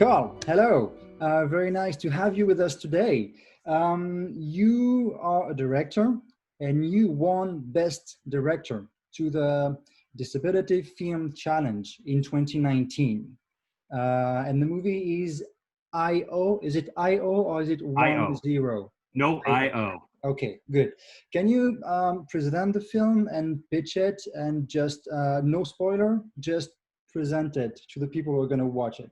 Carl, hello. Very nice to have you with us today. You are a director and you won Best Director to the Disability Film Challenge in 2019. And the movie is I.O. Is it I.O. or is it I.O. 10? No, I.O. I.O. Okay, good. Can you present the film and pitch it and just, no spoiler, just present it to the people who are going to watch it?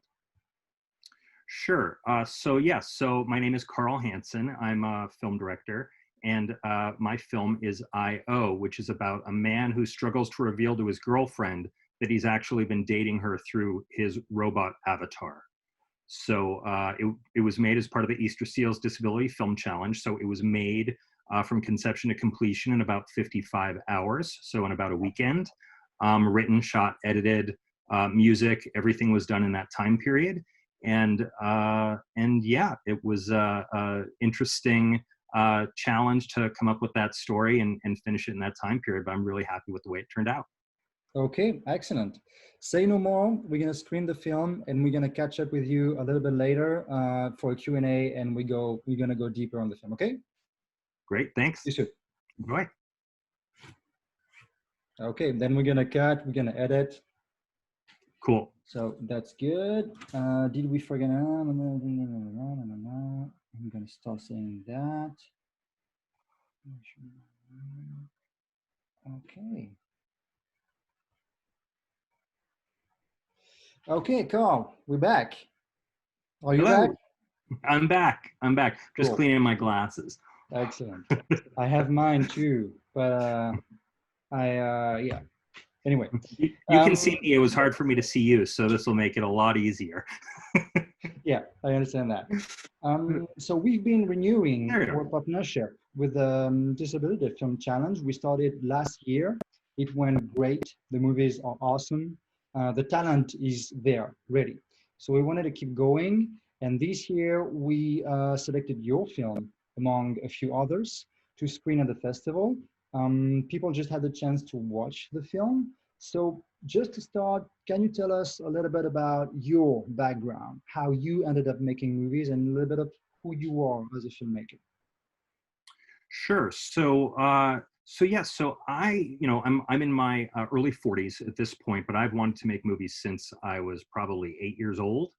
Sure. So my name is Carl HANSEN. I'm a film director, and my film is I.O., which is about a man who struggles to reveal to his girlfriend that he's actually been dating her through his robot avatar. So it was made as part of the Easter Seals Disability Film Challenge. So it was made from conception to completion in about 55 hours, so in about a weekend. Written, shot, edited, music, everything was done in that time period. And yeah, it was a interesting challenge to come up with that story and finish it in that time period. But I'm really happy with the way it turned out. Okay, excellent. Say no more. We're going to screen the film and we're going to catch up with you a little bit later for a Q&A, and we're going to go deeper on the film, okay? Great, thanks. You should. Enjoy. Okay, then we're going to cut, we're going to edit. Cool. So that's good. Did we forget? I'm going to start saying that. Okay. Okay, Carl, we're back. Are you Hello. back? I'm back. I'm back. Just Cool. cleaning my glasses. Excellent. I have mine too, but yeah. Anyway. You can see me. It was hard for me to see you, so this will make it a lot easier. Yeah, I understand that. So we've been renewing our partnership with the Disability Film Challenge. We started last year. It went great. The movies are awesome. The talent is there, ready. So we wanted to keep going. And this year we selected your film among a few others to screen at the festival. People just had the chance to watch the film. So just to start, can you tell us a little bit about your background, how you ended up making movies, and a little bit of who you are as a filmmaker? Sure. So I'm in my early 40s at this point, but I've wanted to make movies since I was probably 8 years old.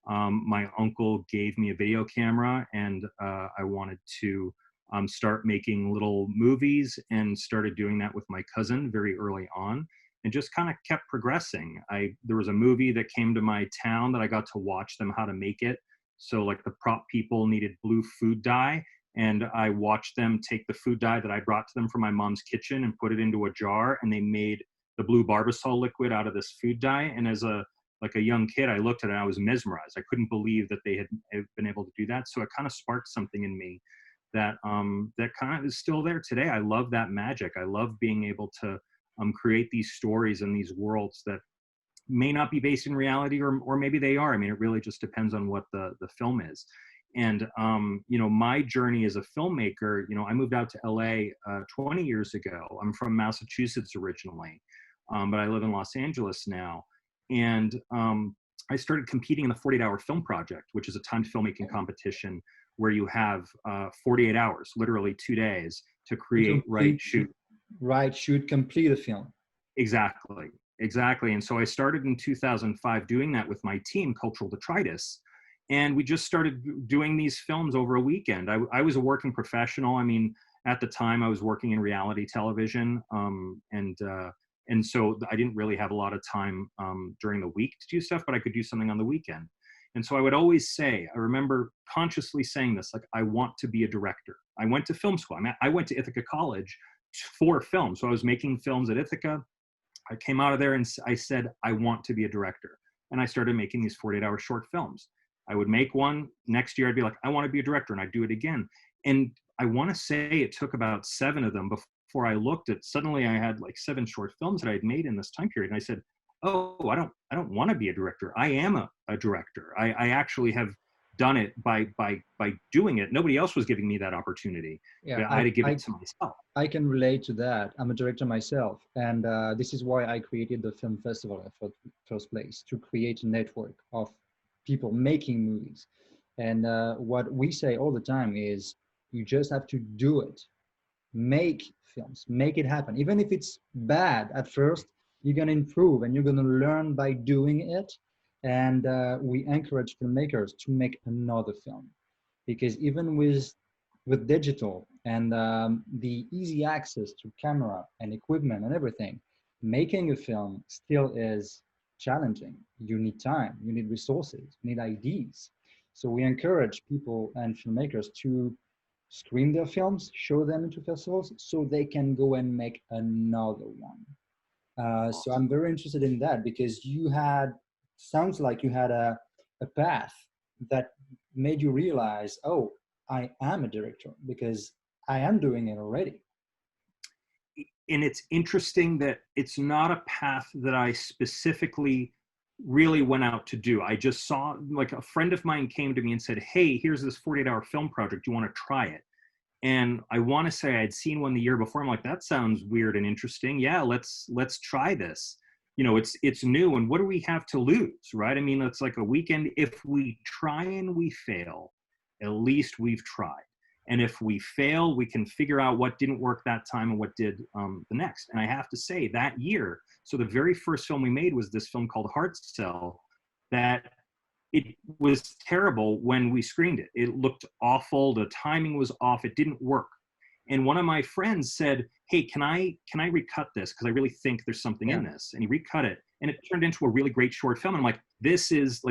My uncle gave me a video camera, and I wanted to start making little movies, and started doing that with my cousin very early on, and just kind of kept progressing. There was a movie that came to my town that I got to watch them how to make it. So like the prop people needed blue food dye, and I watched them take the food dye that I brought to them from my mom's kitchen and put it into a jar, and they made the blue Barbasol liquid out of this food dye. And as a young kid, I looked at it and I was mesmerized. I couldn't believe that they had been able to do that. So it kind of sparked something in me that that kind of is still there today. I love that magic. I love being able to create these stories and these worlds that may not be based in reality, or maybe they are. I mean, it really just depends on what the film is. And my journey as a filmmaker, I moved out to LA 20 years ago. I'm from Massachusetts originally, but I live in Los Angeles now. And I started competing in the 48-hour film project, which is a timed filmmaking competition where you have 48 hours, literally 2 days, to create, write, shoot, complete a film. Exactly. And so I started in 2005 doing that with my team, Cultural Detritus. And we just started doing these films over a weekend. I was a working professional. I mean, at the time I was working in reality television. And so I didn't really have a lot of time during the week to do stuff, but I could do something on the weekend. And so I would always say, I remember consciously saying this, like, I want to be a director. I went to film school. I went to Ithaca College for film. So I was making films at Ithaca. I came out of there and I said, I want to be a director. And I started making these 48-hour short films. I would make one. Next year, I'd be like, I want to be a director, and I'd do it again. And I want to say it took about 7 of them before I looked at, suddenly I had like 7 short films that I'd made in this time period. And I said, oh, I don't want to be a director. I am a director. I actually have done it by doing it. Nobody else was giving me that opportunity. Yeah, I had to give it to myself. I can relate to that. I'm a director myself. And this is why I created the film festival in the first place, to create a network of people making movies. And what we say all the time is you just have to do it. Make films, make it happen. Even if it's bad at first, you're going to improve and you're going to learn by doing it. And we encourage filmmakers to make another film, because even with digital and the easy access to camera and equipment and everything, making a film still is challenging. You need time, you need resources, you need ideas. So we encourage people and filmmakers to screen their films, show them into festivals, so they can go and make another one. So I'm very interested in that, because you had, sounds like you had a path that made you realize, oh, I am a director because I am doing it already. And it's interesting that it's not a path that I specifically really went out to do. I just saw, like, a friend of mine came to me and said, hey, here's this 48-hour film project. Do you want to try it? And I want to say I'd seen one the year before. I'm like, that sounds weird and interesting. Yeah, let's try this. You know, it's new, and what do we have to lose, right? I mean, it's like a weekend. If we try and we fail, at least we've tried. And if we fail, we can figure out what didn't work that time and what did the next. And I have to say, that year, so the very first film we made was this film called HANSEN, that it was terrible when we screened it. It looked awful. The timing was off. It didn't work. And one of my friends said, hey, can I recut this? Because I really think there's something in this. And he recut it. And it turned into a really great short film. And I'm like, this is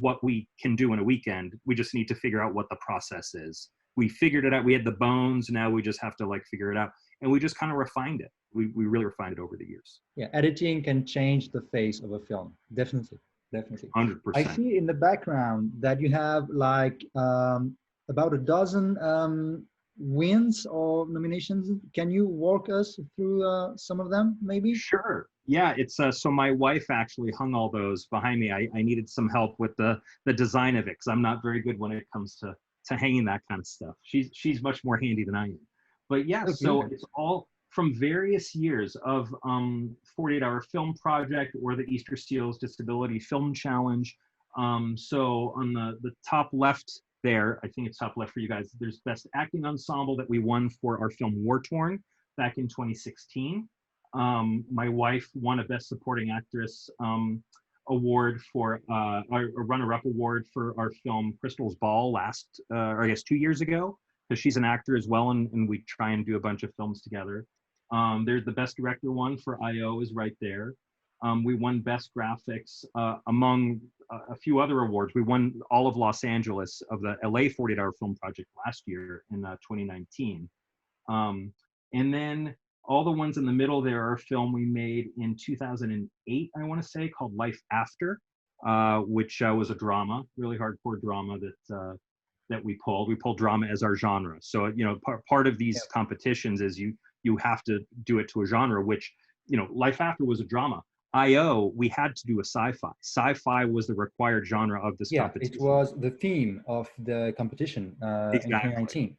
what we can do in a weekend. We just need to figure out what the process is. We figured it out. We had the bones. Now we just have to figure it out. And we just kind of refined it. We really refined it over the years. Yeah, editing can change the face of a film. Definitely. Definitely. 100%. I see in the background that you have about a dozen wins or nominations. Can you walk us through some of them, maybe? Sure. Yeah, it's so my wife actually hung all those behind me. I needed some help with the design of it, because I'm not very good when it comes to hanging that kind of stuff. She's much more handy than I am. But yeah, so it's all from various years of 48-hour film project or the Easter Seals Disability Film Challenge. So on the top left there, I think it's top left for you guys, there's Best Acting Ensemble that we won for our film War Torn back in 2016. My wife won a Best Supporting Actress award for a runner-up award for our film Crystal's Ball or I guess 2 years ago, because she's an actor as well, and we try and do a bunch of films together. There's the Best Director one for I.O. is right there. We won Best Graphics among a few other awards. We won all of Los Angeles of the LA 48-hour film project last year in 2019. And then all the ones in the middle there are a film we made in 2008, I want to say, called Life After, which was a drama, really hardcore drama that we pulled. We pulled drama as our genre. So, you know, part of these competitions is you have to do it to a genre, which, you know, Life After was a drama. I.O., we had to do a sci-fi. Sci-fi was the required genre of this competition. It was the theme of the competition in 2019.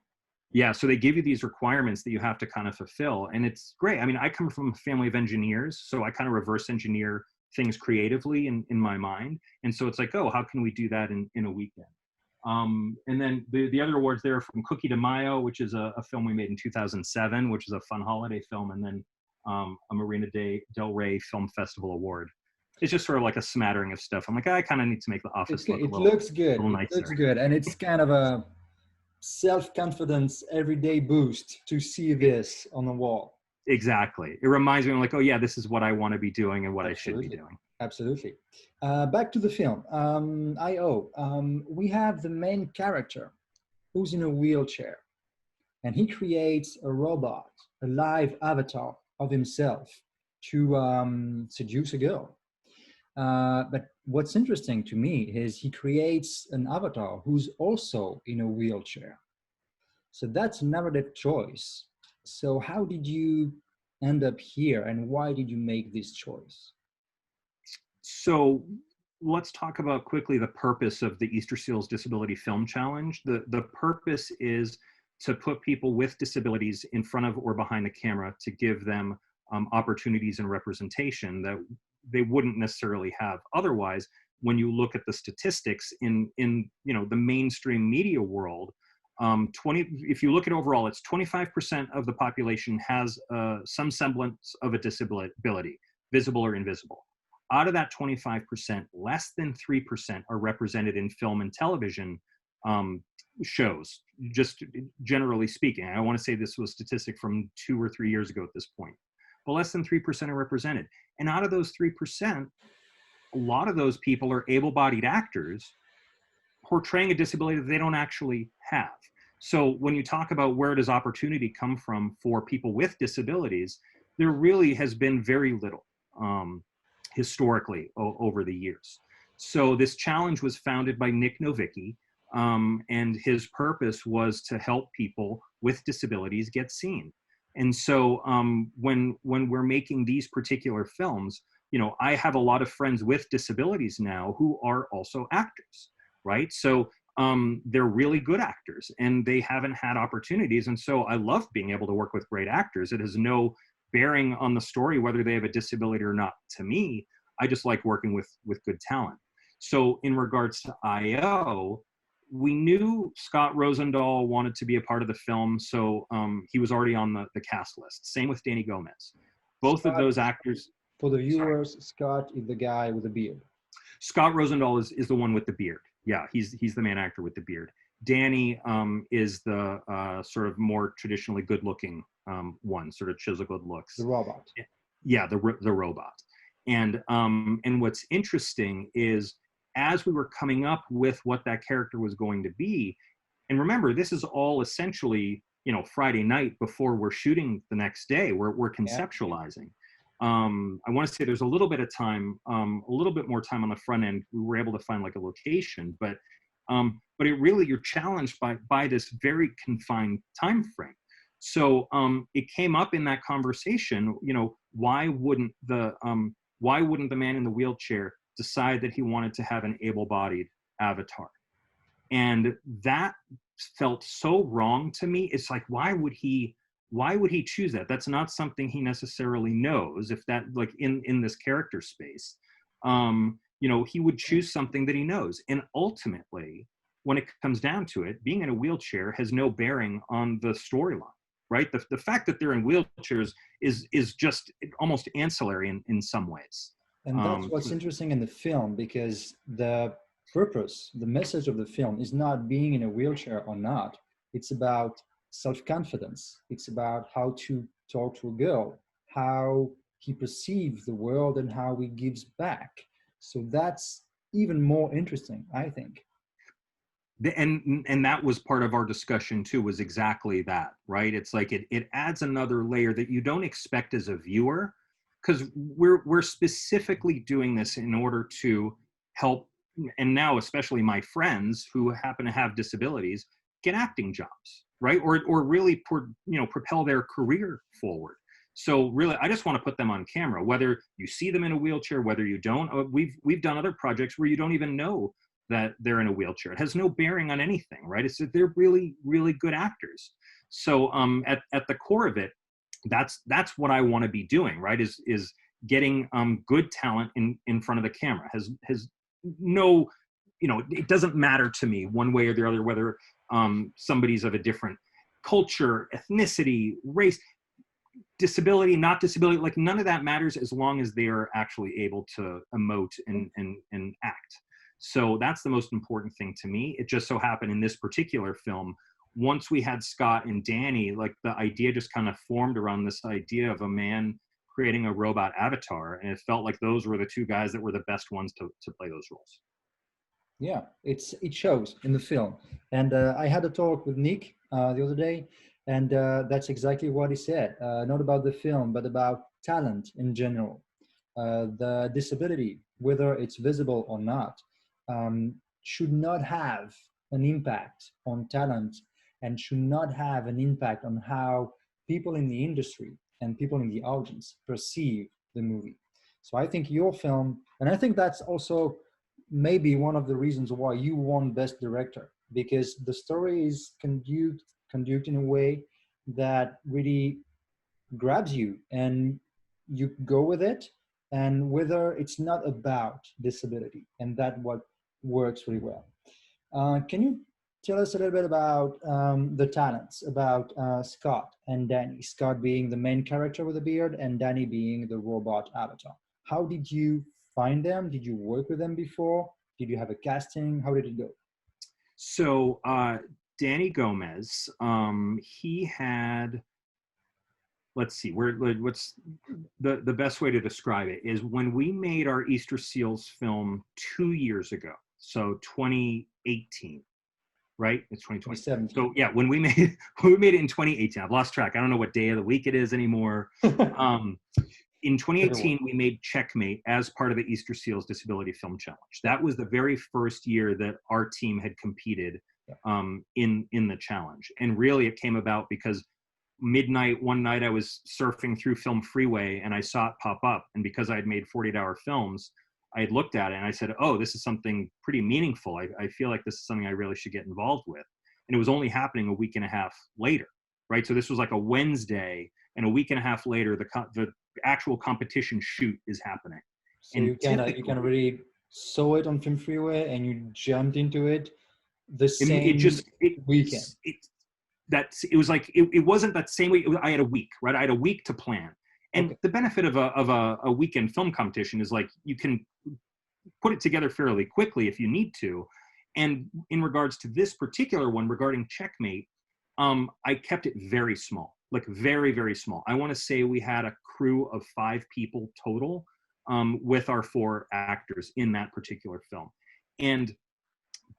Yeah, so they give you these requirements that you have to kind of fulfill, and it's great. I mean, I come from a family of engineers, so I kind of reverse engineer things creatively in my mind. And so it's like, oh, how can we do that in a weekend? And then the other awards there are from Cookie de Mayo, which is a film we made in 2007, which is a fun holiday film, and then a Marina del Rey Film Festival award. It's just sort of like a smattering of stuff. I'm like, I kind of need to make the office look a little nicer. It looks good, and it's kind of a self-confidence everyday boost to see this on the wall. Exactly. It reminds me, I'm like, oh yeah, this is what I want to be doing and what I should be doing. Absolutely. Back to the film. I.O. We have the main character who's in a wheelchair, and he creates a robot, a live avatar of himself to seduce a girl. But what's interesting to me is he creates an avatar who's also in a wheelchair. So that's a narrative choice. So how did you end up here, and why did you make this choice? So let's talk about quickly the purpose of the Easter Seals Disability Film Challenge. The purpose is to put people with disabilities in front of or behind the camera to give them opportunities and representation that they wouldn't necessarily have otherwise, when you look at the statistics in the mainstream media world, if you look at overall, it's 25% of the population has some semblance of a disability, visible or invisible. Out of that 25%, less than 3% are represented in film and television shows, just generally speaking. I want to say this was a statistic from 2 or 3 years ago at this point, but less than 3% are represented. And out of those 3%, a lot of those people are able-bodied actors portraying a disability that they don't actually have. So when you talk about where does opportunity come from for people with disabilities, there really has been very little historically over the years. So this challenge was founded by Nick Novicki, and his purpose was to help people with disabilities get seen. And so when we're making these particular films, I have a lot of friends with disabilities now who are also actors, right? So they're really good actors and they haven't had opportunities. And so I love being able to work with great actors. It has no bearing on the story whether they have a disability or not. To me, I just like working with good talent. So in regards to IO, we knew Scott Rosendahl wanted to be a part of the film, so he was already on the cast list. Same with Danny Gomez. Both of those actors. For the viewers, Scott is the guy with the beard. Scott Rosendahl is the one with the beard. Yeah, he's the main actor with the beard. Danny is the sort of more traditionally good-looking one, sort of chiseled good looks. The robot. Yeah, the robot. And what's interesting is, as we were coming up with what that character was going to be, and remember, this is all essentially, Friday night before we're shooting the next day, we're conceptualizing. I want to say there's a little bit of time, a little bit more time on the front end. We were able to find like a location, but it really, you're challenged by this very confined time frame. So it came up in that conversation, why wouldn't the man in the wheelchair decide that he wanted to have an able-bodied avatar? And that felt so wrong to me. It's like, why would he choose that? That's not something he necessarily knows. If that, like in this character space, he would choose something that he knows. And ultimately, when it comes down to it, being in a wheelchair has no bearing on the storyline, right? The fact that they're in wheelchairs is just almost ancillary in some ways. And that's what's interesting in the film, because the purpose, the message of the film is not being in a wheelchair or not. It's about self-confidence. It's about how to talk to a girl, how he perceives the world and how he gives back. So that's even more interesting, I think. And that was part of our discussion too, was exactly that, right? It's like it adds another layer that you don't expect as a viewer, because we're specifically doing this in order to help, and now especially my friends who happen to have disabilities, get acting jobs, right? Or really propel their career forward. So really, I just want to put them on camera, whether you see them in a wheelchair, whether you don't. We've done other projects where you don't even know that they're in a wheelchair. It has no bearing on anything, right? It's that they're really, really good actors. So at the core of it, that's what I want to be doing, right? Is getting good talent in front of the camera. Has no, it doesn't matter to me one way or the other whether somebody's of a different culture, ethnicity, race, disability, not disability. Like, none of that matters as long as they are actually able to emote and act. So that's the most important thing to me. It just so happened in this particular film, once we had Scott and Danny, like, the idea just kind of formed around this idea of a man creating a robot avatar. And it felt like those were the two guys that were the best ones to play those roles. Yeah, it shows in the film. And I had a talk with Nick the other day, and that's exactly what he said. Not about the film, but about talent in general. The disability, whether it's visible or not, should not have an impact on talent, and should not have an impact on how people in the industry and people in the audience perceive the movie. So I think your film, and I think that's also maybe one of the reasons why you won Best Director, because the story is conducted in a way that really grabs you and you go with it, and whether it's not about disability, and that what works really well. Can you tell us a little bit about the talents, about Scott and Danny? Scott being the main character with a beard and Danny being the robot avatar. How did you find them? Did you work with them before? Did you have a casting? How did it go? So Danny Gomez, he had, let's see, what's the best way to describe it is when we made our Easter Seals film 2 years ago, so 2018, right? It's 2020. So yeah, when we made it in 2018, I've lost track. I don't know what day of the week it is anymore. In 2018, we made Checkmate as part of the Easter Seals Disability Film Challenge. That was the very first year that our team had competed in the challenge. And really it came about because midnight, one night I was surfing through Film Freeway and I saw it pop up. And because I had made 48-hour films, I had looked at it and I said, oh, this is something pretty meaningful. I feel like this is something I really should get involved with. And it was only happening a week and a half later, right? So this was like a Wednesday, and a week and a half later, the actual competition shoot is happening. So and you can really saw it on Film Freeway and you jumped into it the same weekend. It was like, it wasn't that same week. I had a week, right? I had a week to plan. And the benefit of a weekend film competition is like, you can put it together fairly quickly if you need to. And in regards to this particular one regarding Checkmate, I kept it very small, like very, very small. I want to say we had a crew of 5 people total with our 4 actors in that particular film. And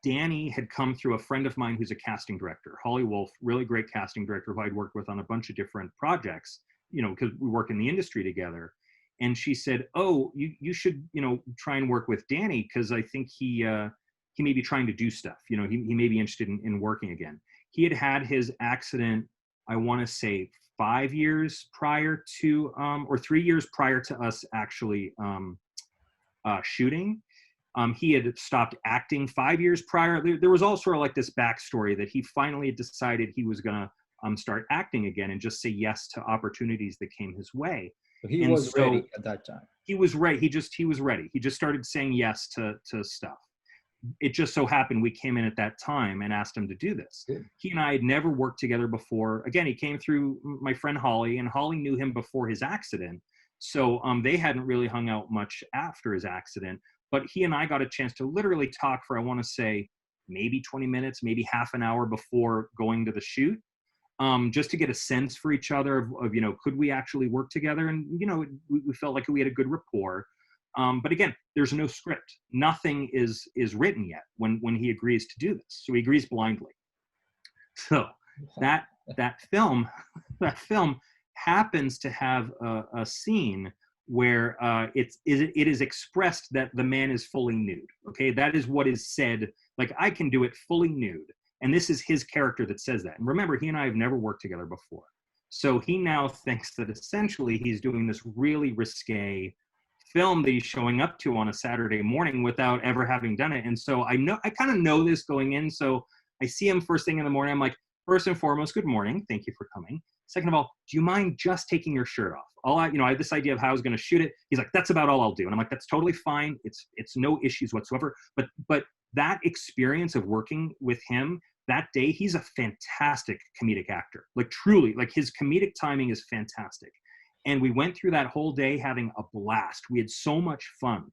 Danny had come through a friend of mine who's a casting director, Holly Wolf, really great casting director who I'd worked with on a bunch of different projects, you know, because we work in the industry together. And she said, oh, you should, you know, try and work with Danny because I think he may be trying to do stuff. You know, he may be interested in working again. He had had his accident, I want to say 5 years prior to, or 3 years prior to us actually shooting. He had stopped acting 5 years prior. There was all sort of like this backstory that he finally decided he was going to start acting again and just say yes to opportunities that came his way. But he was ready at that time. He was ready. He was ready. He just started saying yes to stuff. It just so happened we came in at that time and asked him to do this. Good. He and I had never worked together before. Again, he came through my friend Holly, and Holly knew him before his accident. So they hadn't really hung out much after his accident. But he and I got a chance to literally talk for, I want to say, maybe 20 minutes, maybe half an hour before going to the shoot, just to get a sense for each other of, you know, could we actually work together? And, you know, we felt like we had a good rapport. But again, there's no script. Nothing is written yet when he agrees to do this. So he agrees blindly. So that film happens to have a scene where it is expressed that the man is fully nude. Okay, that is what is said. Like, I can do it fully nude, and this is his character that says that. And remember, he and I have never worked together before, so he now thinks that essentially he's doing this really risque film that he's showing up to on a Saturday morning without ever having done it. And so I kind of know this going in. So I see him first thing in the morning. I'm like, first and foremost, good morning. Thank you for coming. Second of all, do you mind just taking your shirt off? I have this idea of how I was going to shoot it. He's like, that's about all I'll do. And I'm like, that's totally fine. It's no issues whatsoever. But that experience of working with him that day, he's a fantastic comedic actor. Like, truly, like, his comedic timing is fantastic. And we went through that whole day having a blast. We had so much fun.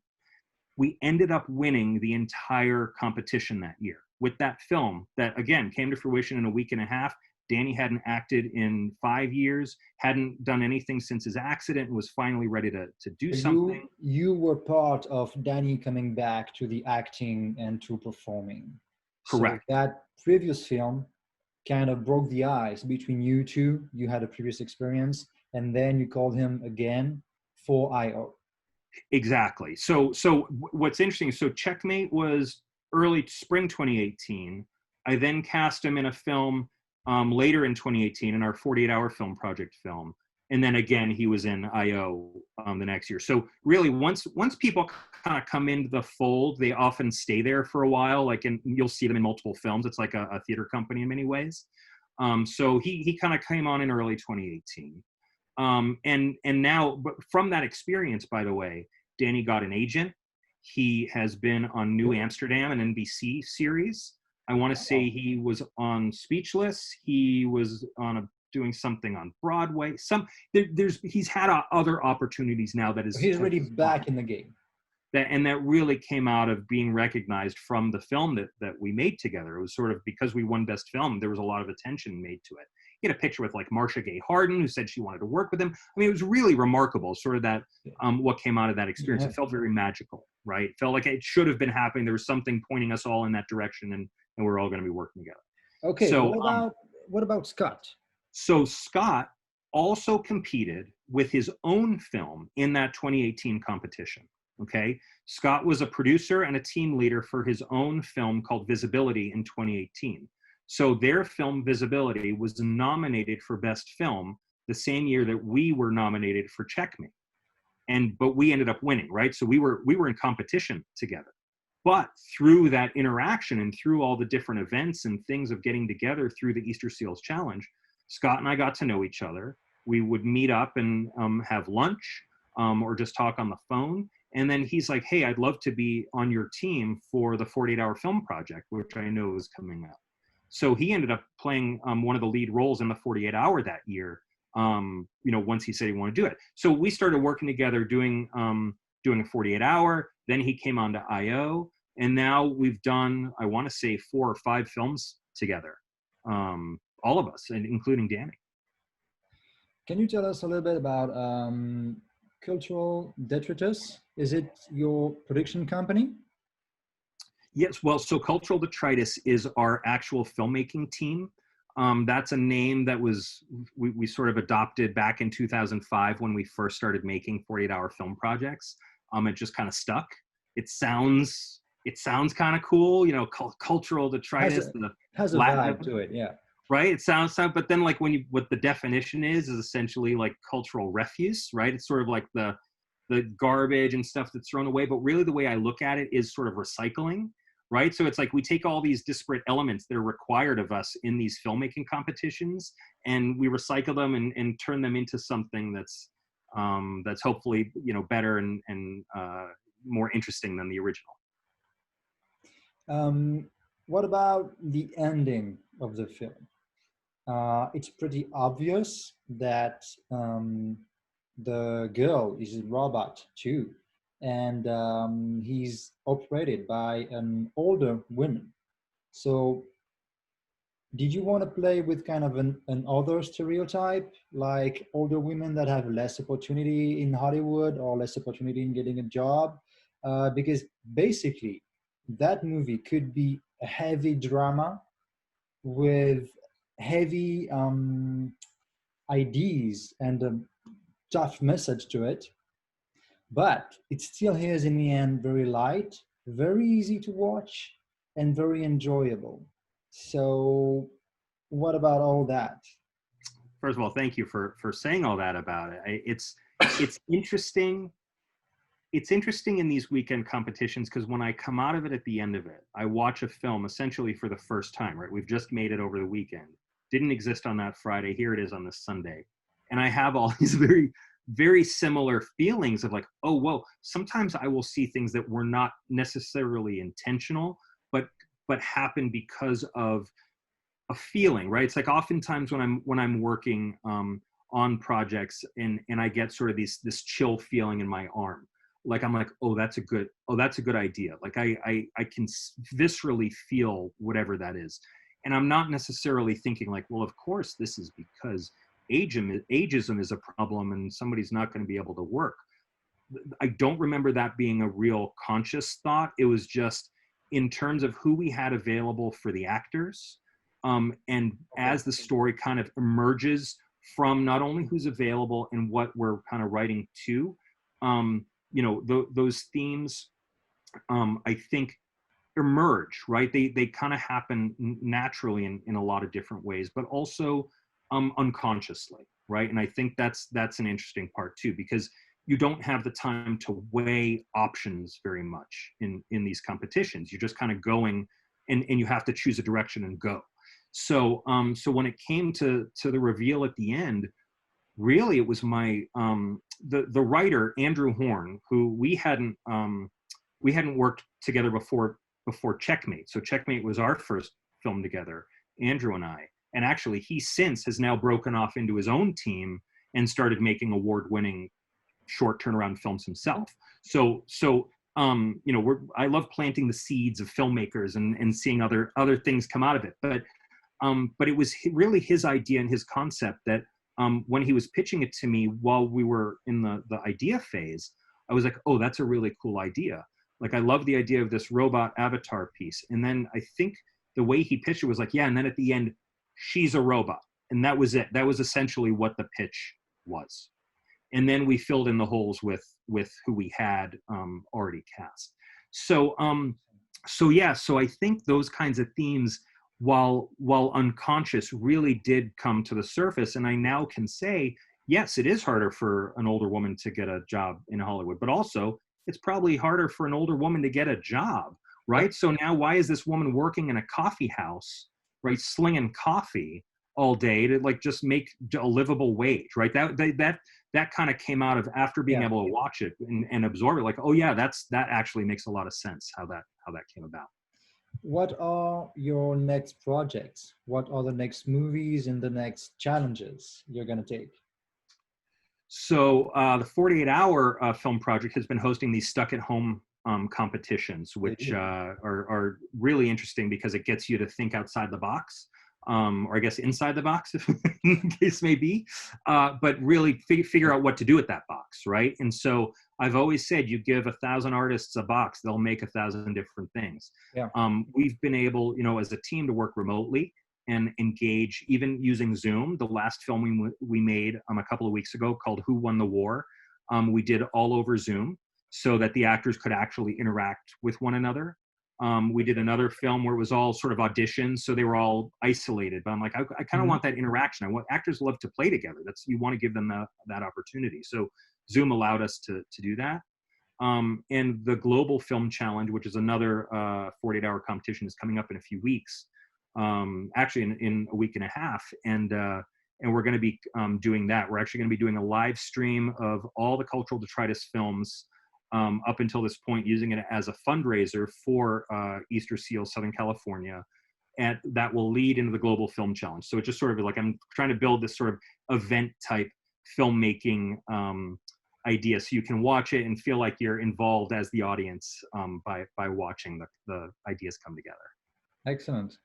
We ended up winning the entire competition that year with that film that, again, came to fruition in a week and a half. Danny hadn't acted in 5 years, hadn't done anything since his accident, and was finally ready to do something. You were part of Danny coming back to the acting and to performing. Correct. So that previous film kind of broke the ice between you two. You had a previous experience, and then you called him again for I.O. Exactly. So what's interesting, so Checkmate was early spring 2018. I then cast him in a film later in 2018 in our 48-hour film project film. And then again, he was in I.O. The next year. So really, once people kind of come into the fold, they often stay there for a while. Like, and you'll see them in multiple films. It's like a theater company in many ways. So he kind of came on in early 2018. And now, but from that experience, by the way, Danny got an agent. He has been on New Amsterdam, an NBC series. I want to say he was on Speechless. He was on doing something on Broadway. He's had other opportunities now that is. He's already back in the game. And that really came out of being recognized from the film that we made together. It was sort of because we won Best Film, there was a lot of attention made to it. He had a picture with like Marcia Gay Harden, who said she wanted to work with him. I mean, it was really remarkable, sort of that what came out of that experience. It felt very magical, right? It felt like it should have been happening. There was something pointing us all in that direction, and we're all going to be working together. Okay, so what about Scott? So Scott also competed with his own film in that 2018 competition. Okay, Scott was a producer and a team leader for his own film called Visibility in 2018. So their film Visibility was nominated for Best Film the same year that we were nominated for Check Me. But we ended up winning, right? So we were in competition together. But through that interaction and through all the different events and things of getting together through the Easter Seals Challenge, Scott and I got to know each other. We would meet up and have lunch or just talk on the phone. And then he's like, hey, I'd love to be on your team for the 48-hour film project, which I know is coming up. So he ended up playing one of the lead roles in the 48-hour that year, once he said he wanted to do it. So we started working together doing a 48-hour. Then he came on to IO. And now we've done, I want to say 4 or 5 films together, all of us, and including Danny. Can you tell us a little bit about Cultural Detritus? Is it your production company? Yes, well, so Cultural Detritus is our actual filmmaking team. That's a name that we sort of adopted back in 2005 when we first started making 48-hour film projects. It just kind of stuck. It sounds kind of cool, Cultural Detritus. Has a vibe to it, yeah. Right, it sounds, but then like what the definition is essentially like cultural refuse, right? It's sort of like the garbage and stuff that's thrown away, but really the way I look at it is sort of recycling, right? So it's like we take all these disparate elements that are required of us in these filmmaking competitions, and we recycle them and turn them into something that's hopefully better and more interesting than the original. What about the ending of the film? It's pretty obvious that the girl is a robot too, and he's operated by an older woman. So did you want to play with kind of an other stereotype, like older women that have less opportunity in Hollywood or less opportunity in getting a job? Because basically that movie could be a heavy drama with heavy ideas and a tough message to it, but it still is in the end very light, very easy to watch, and very enjoyable. So what about all that? First of all, thank you for saying all that about it. It's interesting. It's interesting in these weekend competitions because when I come out of it at the end of it, I watch a film essentially for the first time, right? We've just made it over the weekend. Didn't exist on that Friday. Here it is on this Sunday. And I have all these very, very similar feelings of like, oh, whoa, sometimes I will see things that were not necessarily intentional, but happen because of a feeling, right? It's like oftentimes when I'm working on projects and I get sort of this chill feeling in my arm. Like I'm like, oh, that's a good idea. Like I can viscerally feel whatever that is. And I'm not necessarily thinking like, well, of course this is because ageism is a problem and somebody's not going to be able to work. I don't remember that being a real conscious thought. It was just in terms of who we had available for the actors. And as the story kind of emerges from not only who's available and what we're kind of writing to, those themes, I think, emerge, right? They kind of happen naturally in a lot of different ways, but also unconsciously, right? And I think that's an interesting part too, because you don't have the time to weigh options very much in these competitions. You're just kind of going and you have to choose a direction and go. So when it came to the reveal at the end, really it was my the writer Andrew Horn, who we hadn't worked together before Checkmate. So Checkmate was our first film together, Andrew and I. And actually, he since has now broken off into his own team and started making award-winning short turnaround films himself. So you know, I love planting the seeds of filmmakers and seeing other things come out of it. But it was really his idea and his concept that when he was pitching it to me while we were in the idea phase, I was like, oh, that's a really cool idea. Like, I love the idea of this robot avatar piece. And then I think the way he pitched it was like, yeah, and then at the end, she's a robot. And that was it. That was essentially what the pitch was. And then we filled in the holes with who we had already cast. So yeah, so I think those kinds of themes, while unconscious, really did come to the surface. And I now can say, yes, it is harder for an older woman to get a job in Hollywood, but also it's probably harder for an older woman to get a job, right? So now why is this woman working in a coffee house, right, slinging coffee all day to like just make a livable wage, right? That kind of came out of after being able to watch it and absorb it. Like, oh yeah, that actually makes a lot of sense how that came about. What are your next projects? What are the next movies and the next challenges you're going to take? So the 48-hour film project has been hosting these stuck at home competitions, which are really interesting because it gets you to think outside the box, or I guess inside the box, if the case may be, but really figure out what to do with that box, right? And so I've always said, you give 1,000 artists a box, they'll make 1,000 different things. Yeah. We've been able, you know, as a team to work remotely and engage, even using Zoom. The last film we made a couple of weeks ago called Who Won the War, we did all over Zoom so that the actors could actually interact with one another. We did another film where it was all sort of auditions, so they were all isolated. But I'm like, I kind of want that interaction. I want actors love to play together. You want to give them that opportunity. So Zoom allowed us to do that. And the Global Film Challenge, which is another 48-hour competition, is coming up in a few weeks. Actually in a week and a half, and we're going to be doing that. We're actually going to be doing a live stream of all the cultural detritus films up until this point, using it as a fundraiser for Easter Seal, Southern California, and that will lead into the Global Film Challenge. So it's just sort of like I'm trying to build this sort of event type filmmaking idea, so you can watch it and feel like you're involved as the audience by watching the ideas come together. Excellent.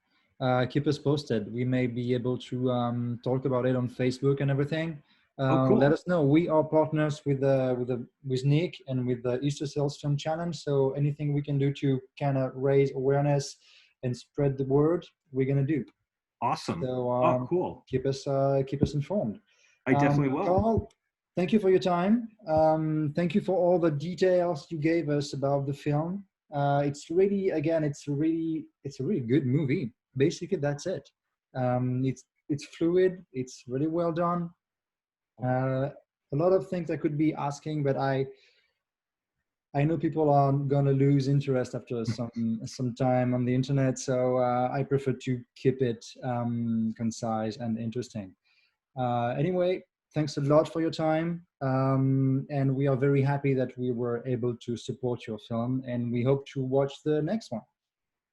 Keep us posted. We may be able to talk about it on Facebook and everything. Cool. Let us know. We are partners with Nick and with the Easter Sales Film Challenge. So anything we can do to kind of raise awareness and spread the word, we're gonna do. Awesome. So cool. Keep us informed. I definitely will. Carl, thank you for your time. Thank you for all the details you gave us about the film. It's really, again, it's a really good movie. Basically, that's it. It's fluid. It's really well done. A lot of things I could be asking, but I know people are gonna lose interest after some time on the internet. So I prefer to keep it concise and interesting. Anyway, thanks a lot for your time. And we are very happy that we were able to support your film, and we hope to watch the next one.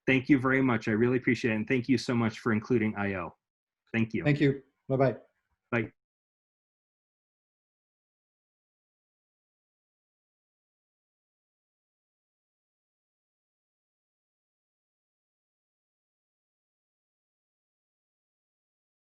Thank you very much. I really appreciate it. And thank you so much for including IO. Thank you. Thank you. Bye-bye. Bye.